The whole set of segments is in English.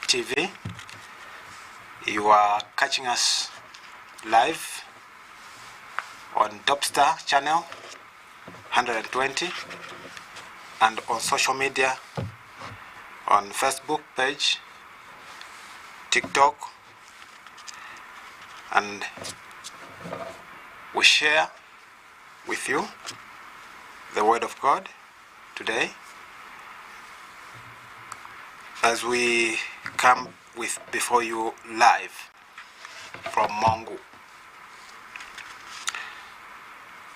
TV. You are catching us live on TopStar Channel 120 and on social media on Facebook page, TikTok, and we share with you the Word of God today as we come before you live from Mongu.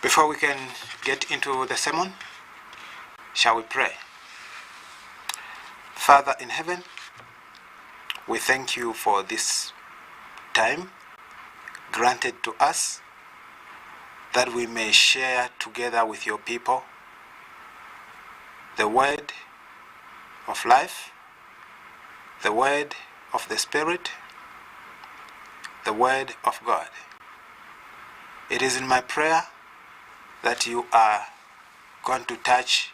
Before we can get into the sermon, shall we pray? Father in heaven, we thank you for this time granted to us that we may share together with your people the word of life, the word of the Spirit, the word of God. It is in my prayer that you are going to touch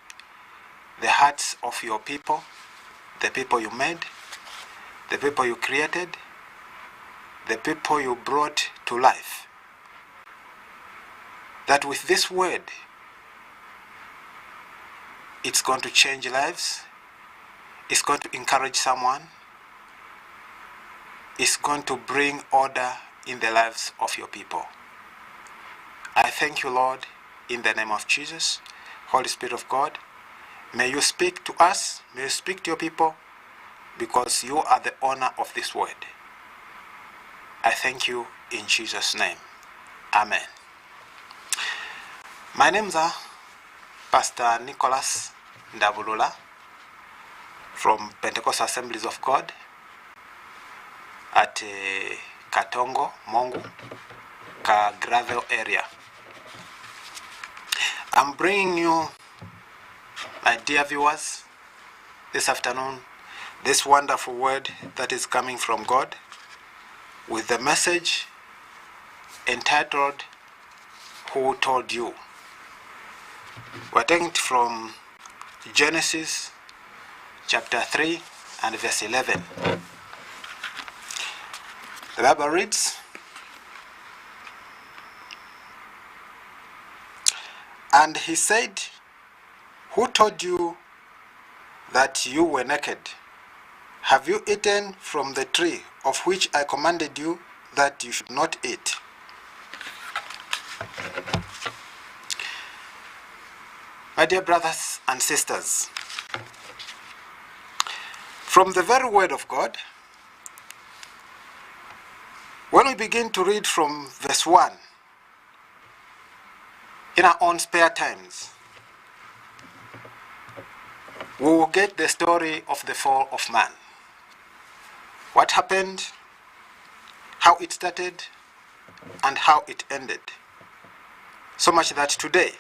the hearts of your people, the people you made, the people you created, the people you brought to life. That with this word, it's going to change lives, it's going to encourage someone, it's going to bring order in the lives of your people. I thank you, Lord, in the name of Jesus. Holy Spirit of God, may you speak to us, may you speak to your people, because you are the owner of this word. I thank you in Jesus' name. Amen. My name's Pastor Nicholas Ndabulula from Pentecostal Assemblies of God at Katongo, Mongu, Gravel area. I'm bringing you, my dear viewers, this afternoon, this wonderful word that is coming from God with the message entitled, Who Told You? We're taking it from Genesis chapter 3 and verse 11. The Bible reads, "And he said, Who told you that you were naked? Have you eaten from the tree of which I commanded you that you should not eat?" My dear brothers and sisters, from the very word of God, when we begin to read from verse 1, in our own spare times, we will get the story of the fall of man. What happened, how it started, and how it ended. So much that today,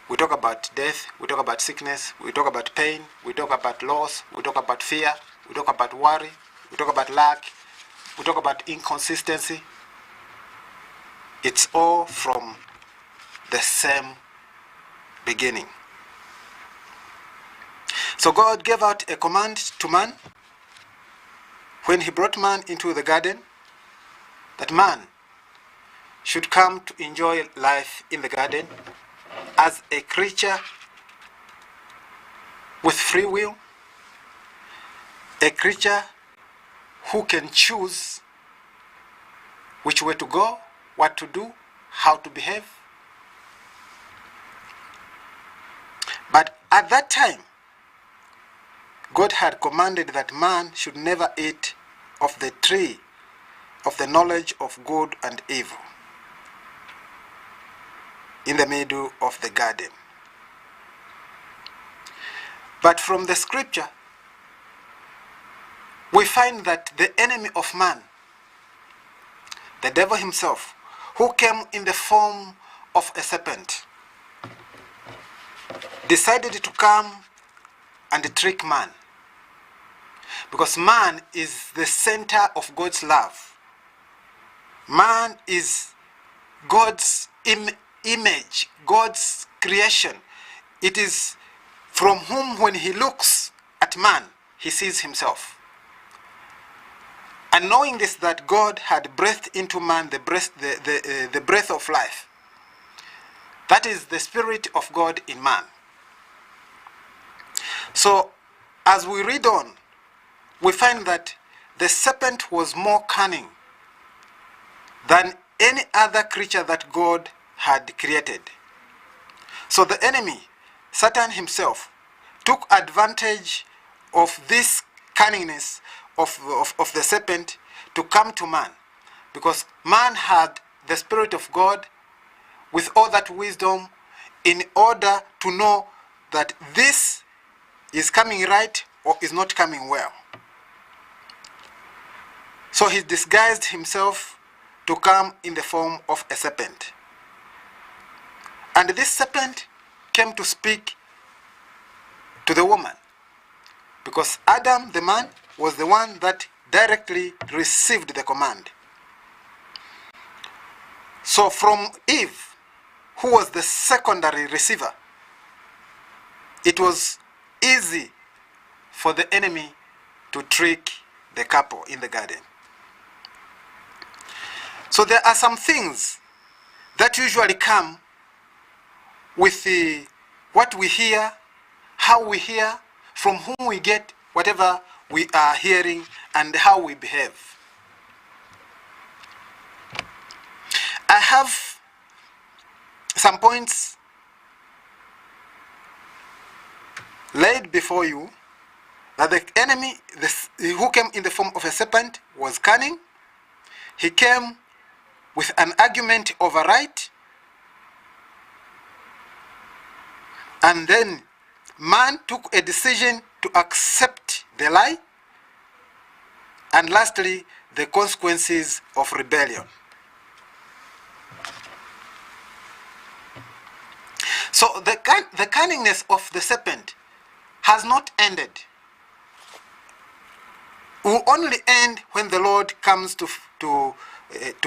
we talk about death, we talk about sickness, we talk about pain, we talk about loss, we talk about fear, we talk about worry, we talk about lack, we talk about inconsistency. It's all from the same beginning. So God gave out a command to man when he brought man into the garden, that man should come to enjoy life in the garden as a creature with free will, a creature who can choose which way to go, what to do, how to behave. But at that time, God had commanded that man should never eat of the tree of the knowledge of good and evil in the middle of the garden. But from the scripture, we find that the enemy of man, the devil himself, who came in the form of a serpent, decided to come and trick man. Because man is the center of God's love. Man is God's image, God's creation. It is from whom, when he looks at man, he sees himself. And knowing this, that God had breathed into man the breath of life. That is the Spirit of God in man. So, as we read on, we find that the serpent was more cunning than any other creature that God had created. So the enemy, Satan himself, took advantage of this cunningness of the serpent to come to man, because man had the Spirit of God with all that wisdom in order to know that this is coming right or is not coming well. So he disguised himself to come in the form of a serpent. And this serpent came to speak to the woman, because Adam, the man, was the one that directly received the command. So from Eve, who was the secondary receiver, it was easy for the enemy to trick the couple in the garden. So there are some things that usually come with what we hear, how we hear, from whom we get whatever we are hearing, and how we behave. I have some points laid before you, that the enemy, who came in the form of a serpent, was cunning. He came with an argument over right, and then man took a decision to accept the lie, and lastly, the consequences of rebellion. So the cunningness of the serpent has not ended. It will only end when the Lord comes to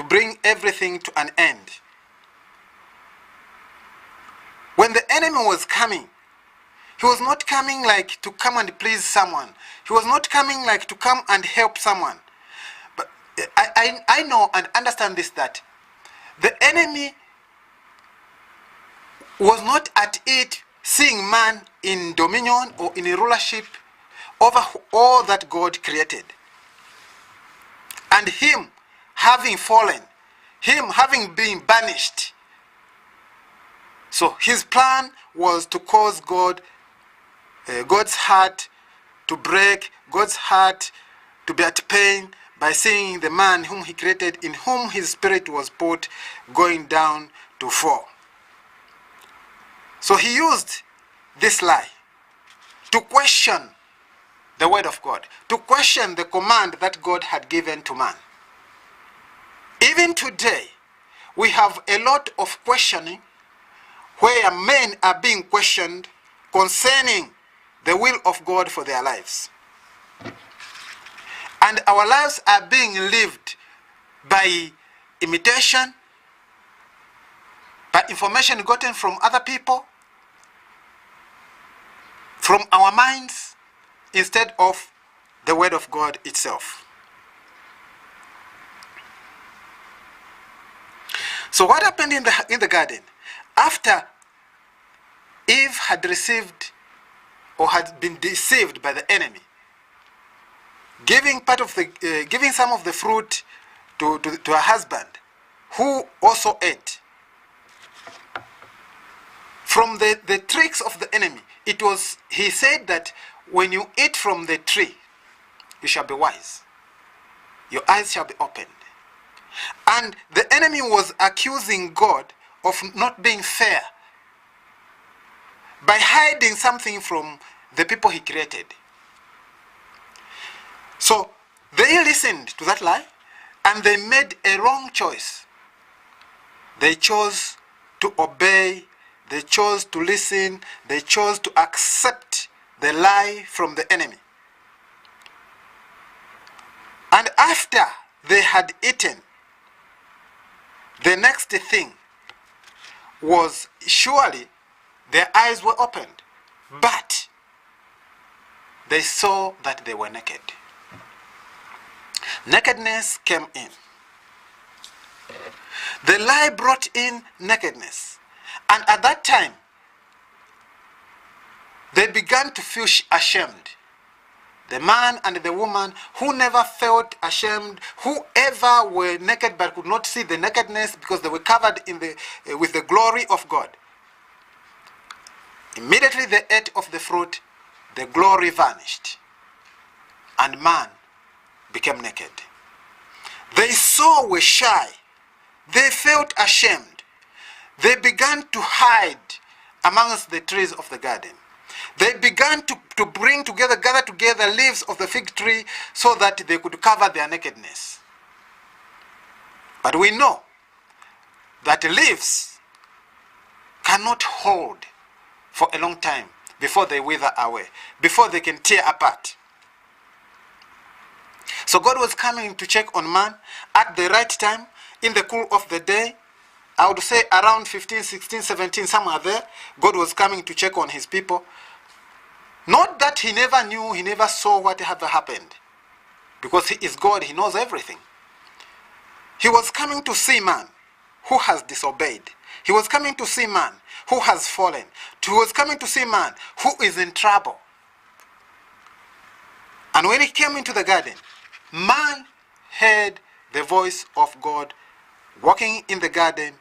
bring everything to an end. When the enemy was coming, he was not coming like to come and please someone. He was not coming like to come and help someone. But I know and understand this, that the enemy was not at it seeing man in dominion or in a rulership over all that God created. And him having fallen, him having been banished. So his plan was to cause God's heart to break, God's heart to be at pain by seeing the man whom he created, in whom his spirit was put, going down to fall. So he used this lie to question the word of God, to question the command that God had given to man. Even today, we have a lot of questioning where men are being questioned concerning the will of God for their lives. And our lives are being lived by imitation, by information gotten from other people, from our minds, instead of the word of God itself. So what happened in the garden? After Eve had received or had been deceived by the enemy, giving some of the fruit to her husband, who also ate. From the tricks of the enemy, he said that when you eat from the tree, you shall be wise. Your eyes shall be opened. And the enemy was accusing God of not being fair by hiding something from the people he created. So they listened to that lie and they made a wrong choice. They chose to obey, they chose to listen, they chose to accept the lie from the enemy. And after they had eaten, the next thing was, surely their eyes were opened, but they saw that they were naked. Nakedness came in. The lie brought in nakedness. And at that time, they began to feel ashamed. The man and the woman who never felt ashamed, whoever were naked but could not see the nakedness because they were covered with the glory of God. Immediately they ate of the fruit, the glory vanished, and man became naked. They so were shy. They felt ashamed. They began to hide amongst the trees of the garden. They began to gather together leaves of the fig tree so that they could cover their nakedness. But we know that leaves cannot hold for a long time before they wither away, before they can tear apart. So God was coming to check on man at the right time, in the cool of the day. I would say around 15, 16, 17, somewhere there, God was coming to check on his people. Not that he never knew, he never saw what had happened. Because he is God, he knows everything. He was coming to see man who has disobeyed. He was coming to see man who has fallen. He was coming to see man who is in trouble. And when he came into the garden, man heard the voice of God walking in the garden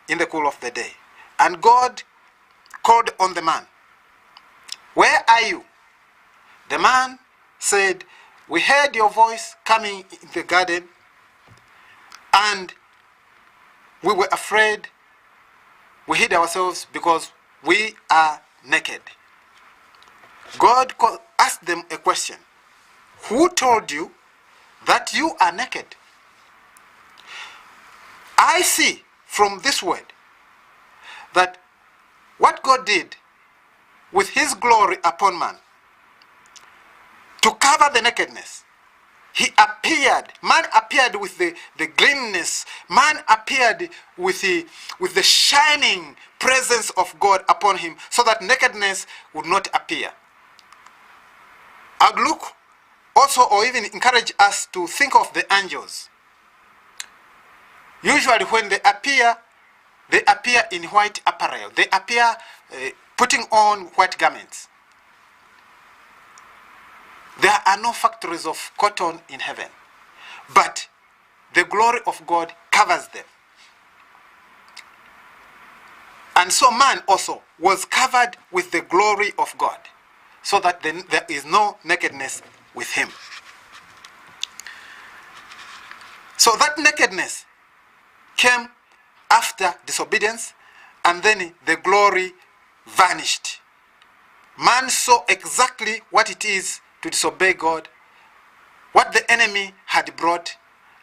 in the cool of the day. And God called on the man, "Where are you?" The man said, "We heard your voice coming in the garden, and we were afraid. We hid ourselves because we are naked." God asked them a question. Who told you that you are naked? I see from this word that what God did with his glory upon man to cover the nakedness, man appeared with the greenness, man appeared with the shining presence of God upon him so that nakedness would not appear. I'd look also, or even encourage us to think of the angels. Usually when they appear in white apparel. They appear putting on white garments. There are no factories of cotton in heaven, but the glory of God covers them. And so man also was covered with the glory of God, so that there is no nakedness with him. So that nakedness came after disobedience, and then the glory vanished. Man saw exactly what it is to disobey God, what the enemy had brought.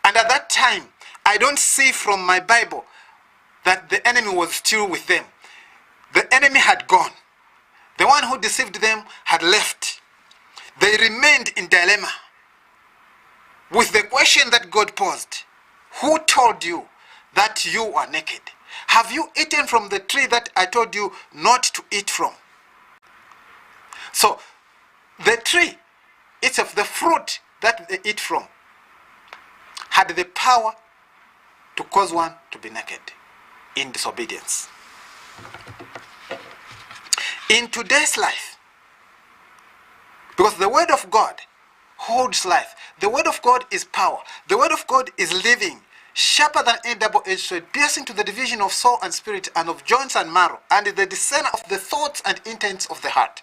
And at that time, I don't see from my Bible that the enemy was still with them. The enemy had gone. The one who deceived them had left. They remained in dilemma with the question that God posed. Who told you that you are naked? Have you eaten from the tree that I told you not to eat from? So the tree, it's of the fruit that they eat from, had the power to cause one to be naked in disobedience. In today's life, because the word of God holds life, the word of God is power, the word of God is living, sharper than any double-edged sword, piercing to the division of soul and spirit and of joints and marrow, and is the discerner of the thoughts and intents of the heart.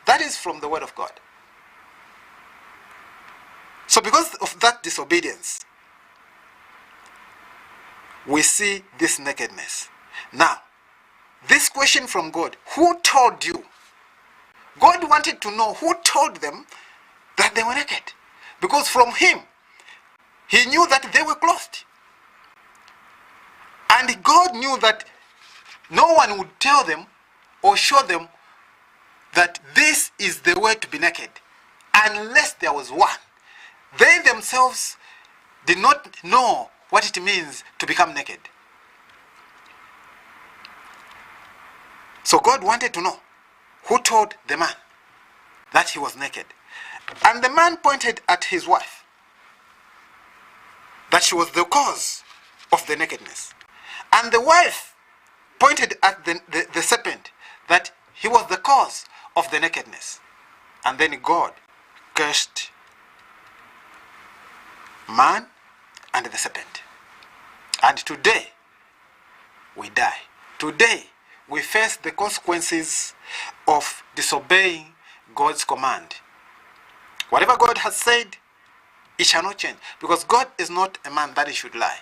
That is from the word of God. So because of that disobedience, we see this nakedness. Now, this question from God, who told you? God wanted to know who told them that they were naked. Because from him, he knew that they were clothed. And God knew that no one would tell them or show them that this is the way to be naked unless there was one. They themselves did not know what it means to become naked. So God wanted to know who told the man that he was naked. And the man pointed at his wife. that she was the cause of the nakedness. And the wife pointed at the serpent that he was the cause of the nakedness. And then God cursed man and the serpent. And today, we die. Today, we face the consequences of disobeying God's command. Whatever God has said, it shall not change. Because God is not a man that he should lie.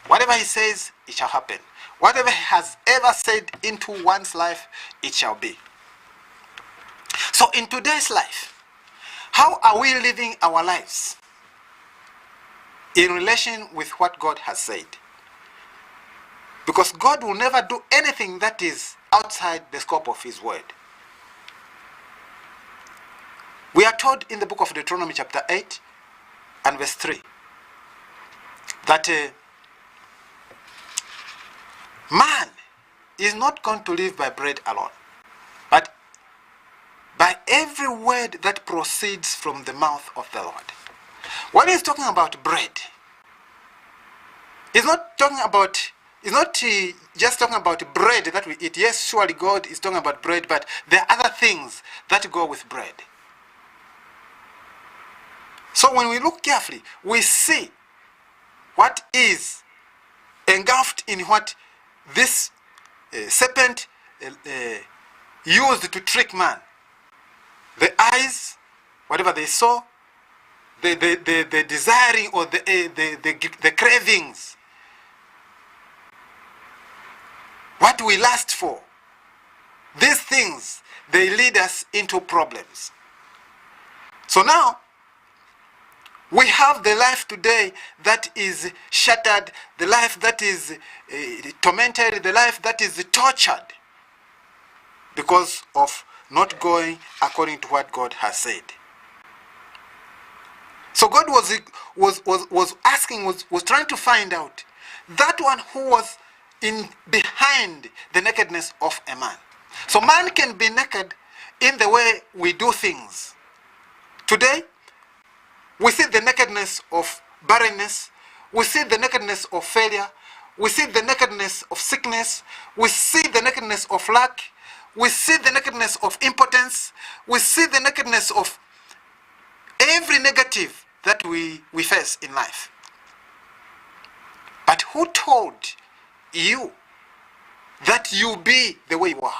Whatever he says, it shall happen. Whatever he has ever said into one's life, it shall be. So in today's life, how are we living our lives in relation with what God has said? Because God will never do anything that is outside the scope of his word. We are told in the book of Deuteronomy chapter 8 and verse 3 that man is not going to live by bread alone, but by every word that proceeds from the mouth of the Lord. When he's talking about bread, he's not just talking about bread that we eat. Yes, surely God is talking about bread, but there are other things that go with bread. So when we look carefully, we see what is engulfed in what this serpent used to trick man. The eyes, whatever they saw, the desiring or the cravings, what we lust for. These things, they lead us into problems. So now, we have the life today that is shattered, the life that is tormented, the life that is tortured because of not going according to what God has said. So God was asking, was trying to find out that one who was behind the nakedness of a man. So man can be naked in the way we do things. Today, we see the nakedness of barrenness. We see the nakedness of failure. We see the nakedness of sickness. We see the nakedness of lack. We see the nakedness of impotence. We see the nakedness of every negative that we face in life. But who told you that you be the way you are?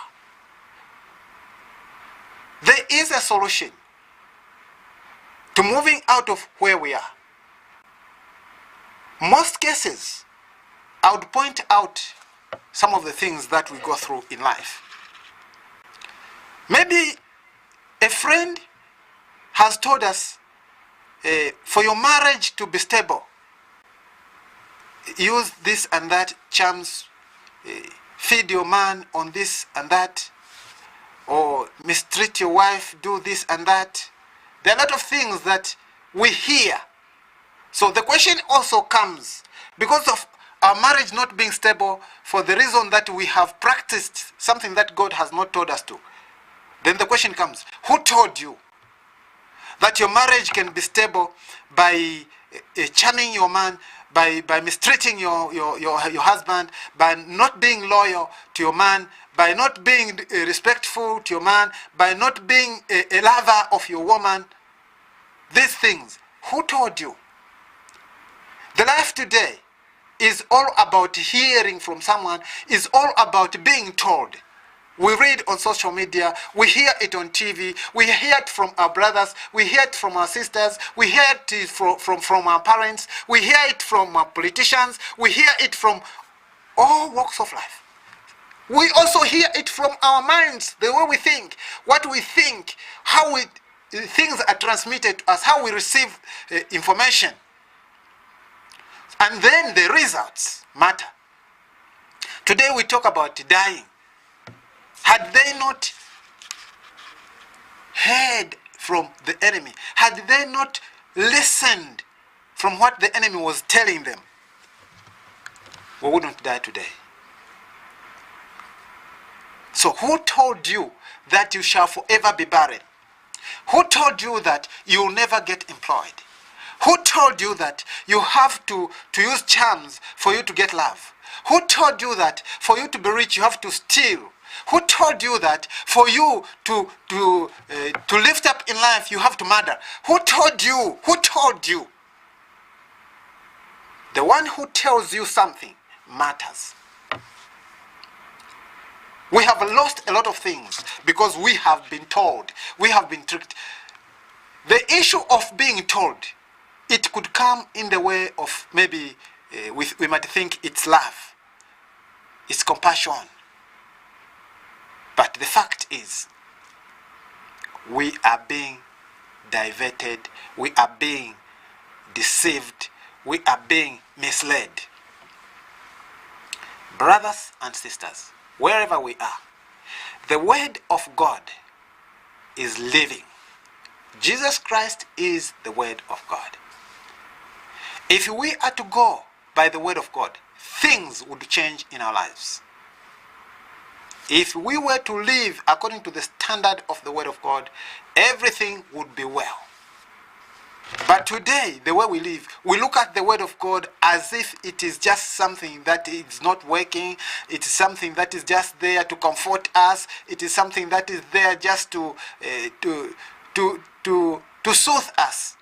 There is a solution to moving out of where we are. Most cases, I would point out some of the things that we go through in life. Maybe a friend has told us, for your marriage to be stable, use this and that charms, feed your man on this and that, or mistreat your wife, do this and that. There are a lot of things that we hear. So the question also comes, because of our marriage not being stable, for the reason that we have practiced something that God has not told us to. Then the question comes, who told you that your marriage can be stable by charming your man, by mistreating your husband, by not being loyal to your man, by not being respectful to your man, by not being a lover of your woman? These things, who told you? The life today is all about hearing from someone, is all about being told. We read on social media, we hear it on TV, we hear it from our brothers, we hear it from our sisters, we hear it from our parents, we hear it from our politicians, we hear it from all walks of life. We also hear it from our minds, the way we think, what we think, how things are transmitted to us, how we receive information. And then the results matter. Today we talk about dying. Had they not heard from the enemy, had they not listened from what the enemy was telling them, we wouldn't die today. So who told you that you shall forever be barren? Who told you that you will never get employed? Who told you that you have to use charms for you to get love? Who told you that for you to be rich you have to steal? Who told you that for you to lift up in life you have to murder? Who told you? Who told you? The one who tells you something matters. We have lost a lot of things because we have been told. We have been tricked. The issue of being told, it could come in the way of maybe we might think it's love, it's compassion. But the fact is, we are being diverted, we are being deceived, we are being misled. Brothers and sisters, wherever we are, the word of God is living. Jesus Christ is the word of God. If we are to go by the word of God, things would change in our lives. If we were to live according to the standard of the word of God, everything would be well. But today, the way we live, we look at the word of God as if it is just something that is not working. It is something that is just there to comfort us. It is something that is there just to soothe us.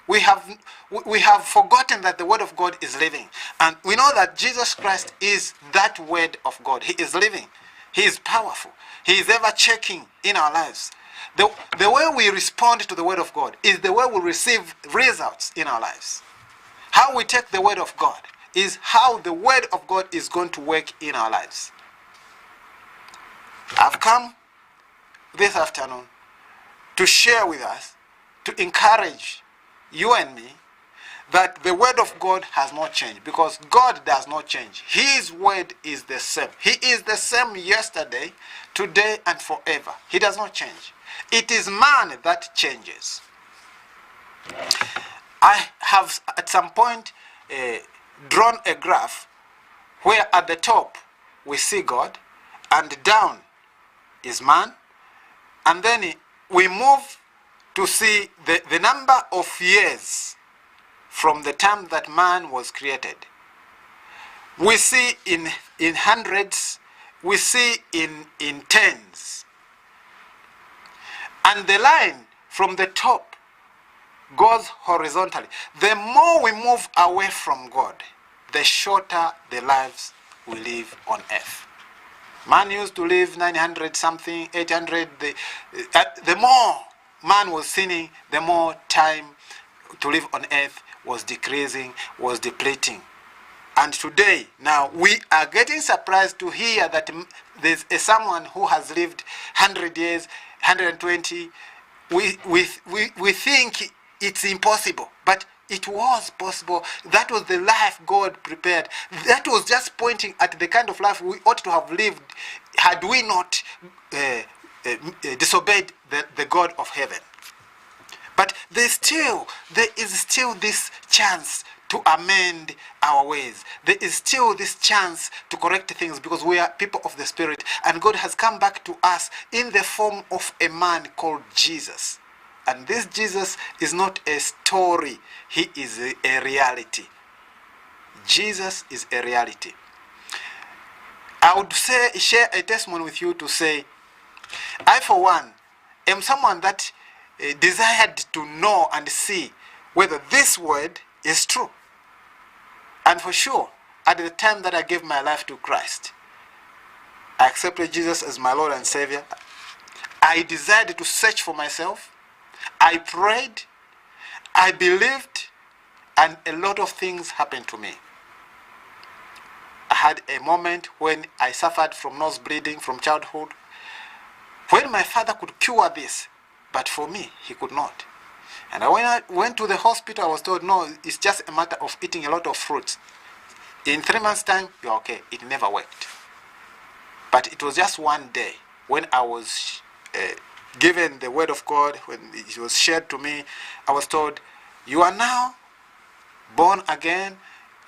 We have forgotten that the word of God is living. And we know that Jesus Christ is that word of God. He is living. He is powerful. He is ever checking in our lives. The way we respond to the word of God is the way we receive results in our lives. How we take the word of God is how the word of God is going to work in our lives. I've come this afternoon to share with us, to encourage you and me, that the word of God has not changed, because God does not change. His word is the same. He is the same yesterday, today, and forever. He does not change. It is man that changes. I have at some point drawn a graph where at the top we see God and down is man, and then we move to see the number of years from the time that man was created. We see in hundreds, we see in tens. And the line from the top goes horizontally. The more we move away from God, the shorter the lives we live on earth. Man used to live 900 something, 800. The more man was sinning, the more time to live on earth was decreasing, was depleting. And today, now, we are getting surprised to hear that there's someone who has lived 100 years, 120. We think it's impossible, but it was possible. That was the life God prepared. That was just pointing at the kind of life we ought to have lived had we not disobeyed the God of heaven. But there is still this chance to amend our ways. There is still this chance to correct things, because we are people of the Spirit, and God has come back to us in the form of a man called Jesus. And this Jesus is not a story. He is a reality. Jesus is a reality. I would share a testimony with you to say, I for one am someone that desired to know and see whether this word is true. And for sure, at the time that I gave my life to Christ, I accepted Jesus as my Lord and Savior. I desired to search for myself. I prayed. I believed. And a lot of things happened to me. I had a moment when I suffered from nose bleeding from childhood, when my father could cure this, but for me, he could not. And when I went to the hospital, I was told, no, it's just a matter of eating a lot of fruits. In 3 months' time, you're okay. It never worked. But it was just one day when I was given the word of God, when it was shared to me, I was told, you are now born again.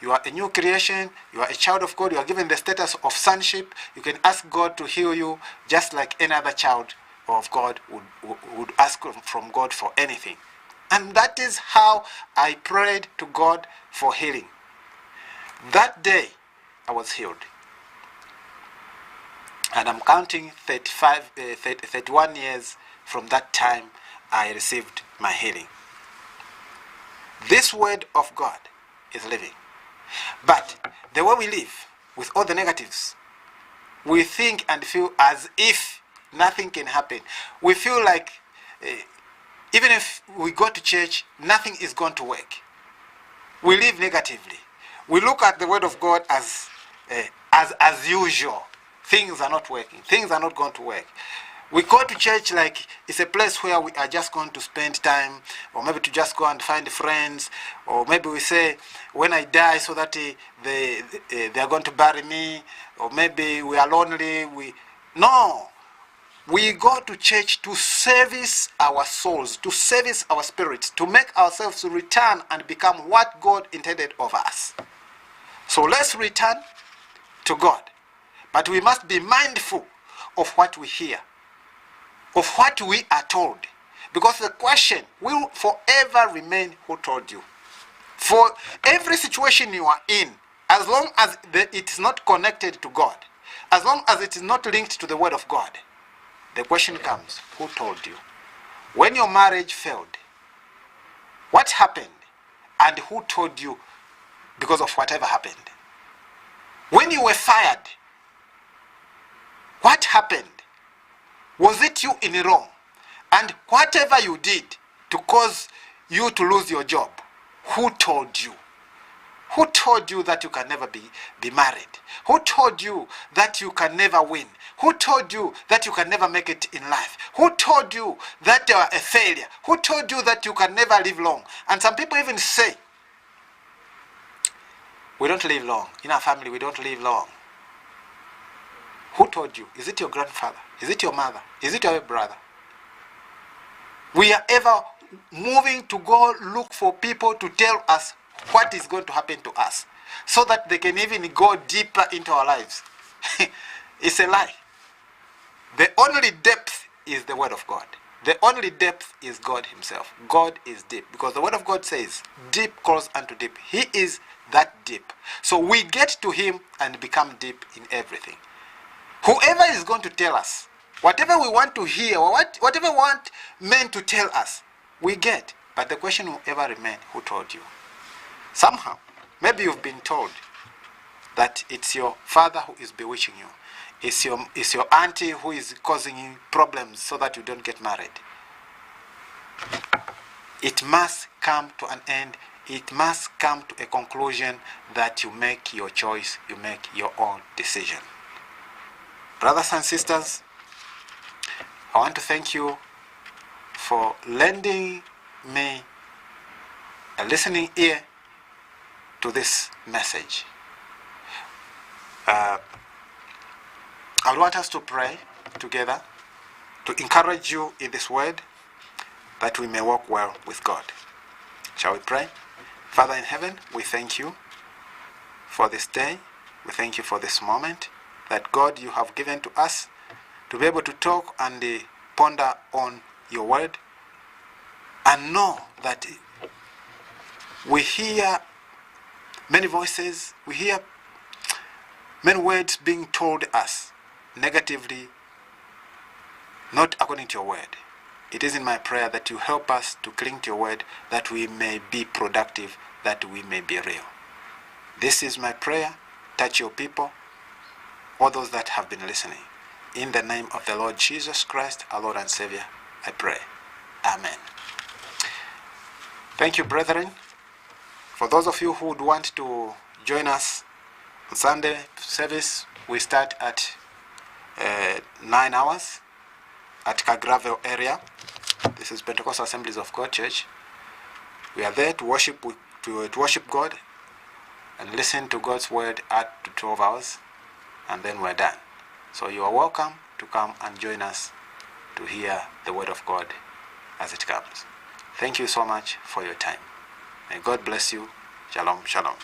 You are a new creation. You are a child of God. You are given the status of sonship. You can ask God to heal you just like any other child of God would ask from God for anything. And that is how I prayed to God for healing. That day, I was healed. And I'm counting 31 years from that time I received my healing. This word of God is living. But the way we live, with all the negatives, we think and feel as if nothing can happen. We feel like even if we go to church, nothing is going to work. We live negatively. We look at the word of God as usual. Things are not working. Things are not going to work. We go to church like it's a place where we are just going to spend time, or maybe to just go and find friends, or maybe we say, when I die, so that they are going to bury me, or maybe we are lonely. No. We go to church to service our souls, to service our spirits, to make ourselves return and become what God intended of us. So let's return to God. But we must be mindful of what we hear, of what we are told. Because the question will forever remain, who told you? For every situation you are in, as long as it is not connected to God, as long as it is not linked to the word of God, the question comes, who told you? When your marriage failed, what happened? And who told you because of whatever happened? When you were fired, what happened? Was it you in wrong? And whatever you did to cause you to lose your job, who told you? Who told you that you can never be married? Who told you that you can never win? Who told you that you can never make it in life? Who told you that you are a failure? Who told you that you can never live long? And some people even say, we don't live long. In our family, we don't live long. Who told you? Is it your grandfather? Is it your mother? Is it your brother? We are ever moving to go look for people to tell us what is going to happen to us, so that they can even go deeper into our lives. It's a lie. The only depth is the word of God. The only depth is God himself. God is deep, because the word of God says, deep calls unto deep. He is that deep. So we get to him and become deep in everything. Whoever is going to tell us, whatever we want to hear, or whatever we want men to tell us, we get. But the question will ever remain, who told you? Somehow, maybe you've been told that it's your father who is bewitching you. It's your auntie who is causing you problems so that you don't get married. It must come to an end. It must come to a conclusion that you make your choice, you make your own decision. Brothers and sisters, I want to thank you for lending me a listening ear to this message. I want us to pray together to encourage you in this word, that we may walk well with God. Shall we pray? Father in heaven, we thank you for this day. We thank you for this moment that, God, you have given to us to be able to talk and ponder on your word, and know that we hear many voices, we hear many words being told us negatively, not according to your word. It is in my prayer that you help us to cling to your word, that we may be productive, that we may be real. This is my prayer. Touch your people, all those that have been listening. In the name of the Lord Jesus Christ, our Lord and Savior, I pray. Amen. Thank you, brethren. For those of you who would want to join us on Sunday service, we start at 9 hours at Kagravel area. This is Pentecostal Assemblies of God Church. We are there to worship God and listen to God's word at 12 hours, and then we're done. So you are welcome to come and join us to hear the word of God as it comes. Thank you so much for your time. May God bless you. Shalom, shalom.